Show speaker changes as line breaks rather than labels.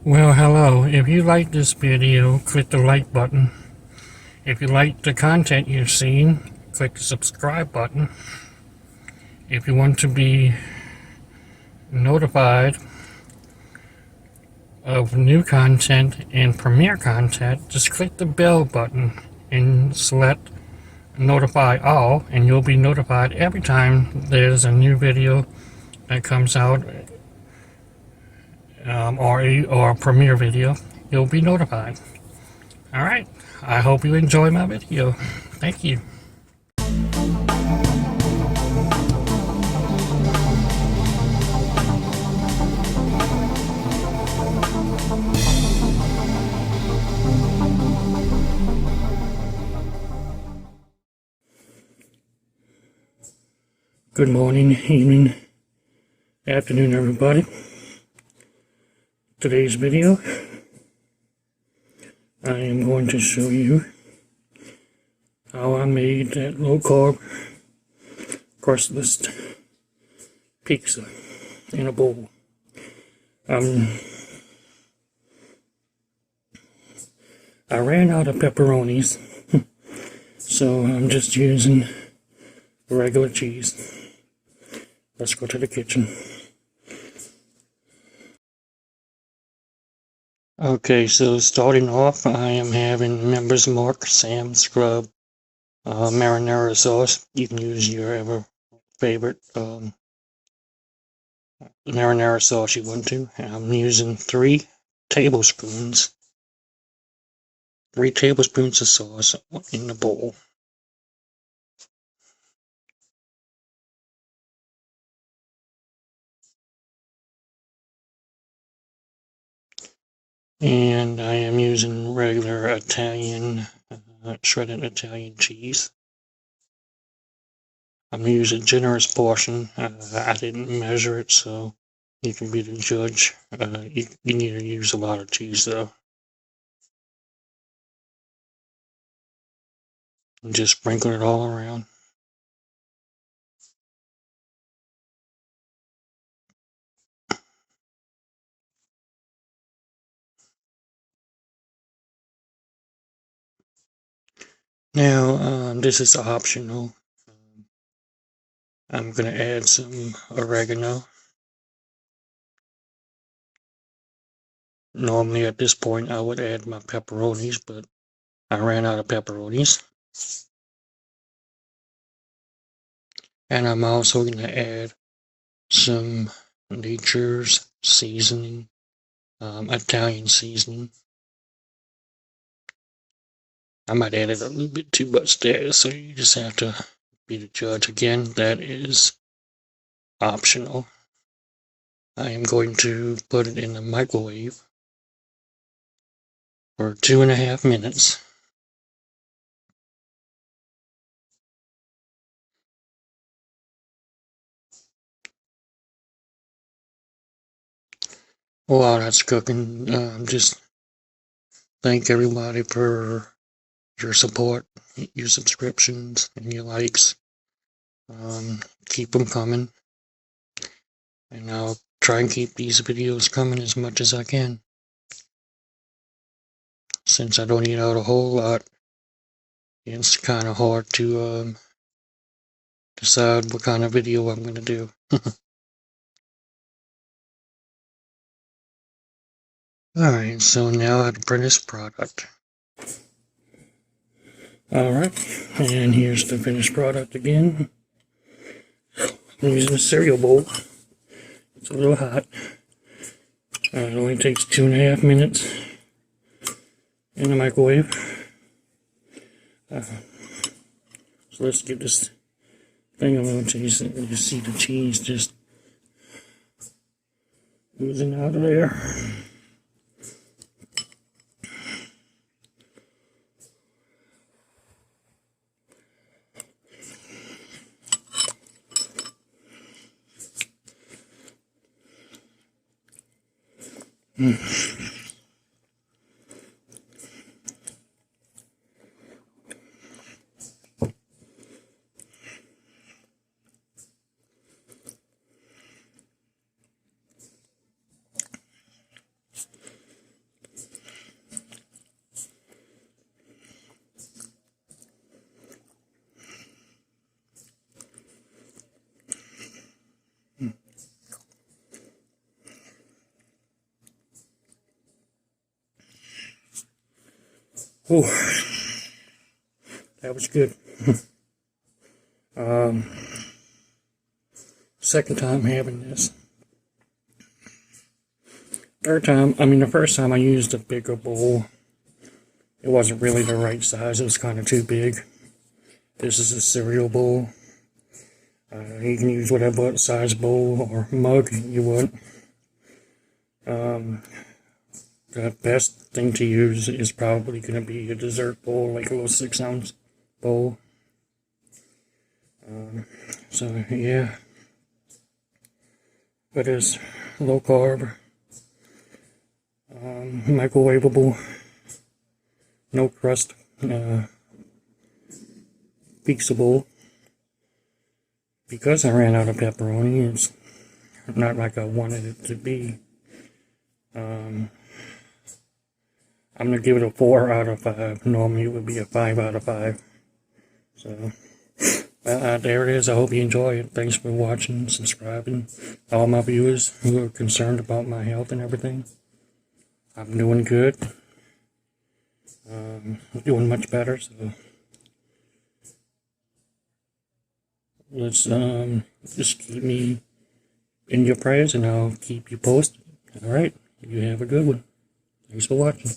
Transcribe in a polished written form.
Well, hello. If you like this video, click the like button. If you like the content you've seen, click the subscribe button. If you want to be notified of new content and premiere content, just click the bell button and select notify all, and you'll be notified every time there's a new video that comes out, or a premiere video. You'll be notified. Alright, I hope you enjoy my video. Thank you. Good morning, evening, afternoon, everybody. Today's video, I am going to show you how I made that low-carb crustless pizza in a bowl. I ran out of pepperonis, so I'm just using regular cheese. Let's go to the kitchen. Okay, so starting off, I am having Members Mark Sam Scrub marinara sauce. You can use your ever favorite marinara sauce you want to. I'm using 3 tablespoons of sauce in the bowl. And I am using regular Italian, shredded Italian cheese. I'm using a generous portion. I didn't measure it, so you can be the judge. You need to use a lot of cheese, though. And just sprinkle it all around. Now, this is optional. I'm going to add some oregano. Normally at this point I would add my pepperonis, but I ran out of pepperonis. And I'm also going to add some Nature's seasoning, Italian seasoning. I might add it a little bit too much there, so you just have to be the judge. Again, that is optional. I am going to put it in the microwave for 2.5 minutes. While that's cooking, just thank everybody for your support, your subscriptions, and your likes. Keep them coming. And I'll try and keep these videos coming as much as I can. Since I don't eat out a whole lot, it's kind of hard to decide what kind of video I'm going to do. Alright, so now the finished product. Alright, and here's the finished product again. I'm using a cereal bowl. It's a little hot. It only takes 2.5 minutes in the microwave. So let's get this thing on to you. You see the cheese just oozing out of there. Whew. That was good. Second time having this. The first time I used a bigger bowl. It wasn't really the right size. It was kind of too big. This is a cereal bowl. You can use whatever size bowl or mug you want. The best thing to use is probably going to be a dessert bowl, like a little 6-ounce bowl. So yeah, but it's low carb, microwavable, no crust, fixable. Because I ran out of pepperoni, it's not like I wanted it to be. I'm gonna give it a 4 out of 5. Normally it would be a 5 out of 5. So, there it is. I hope you enjoy it. Thanks for watching, subscribing. All my viewers who are concerned about my health and everything. I'm doing good. Doing much better, so let's just keep me in your prayers and I'll keep you posted. Alright, you have a good one. Thanks for watching.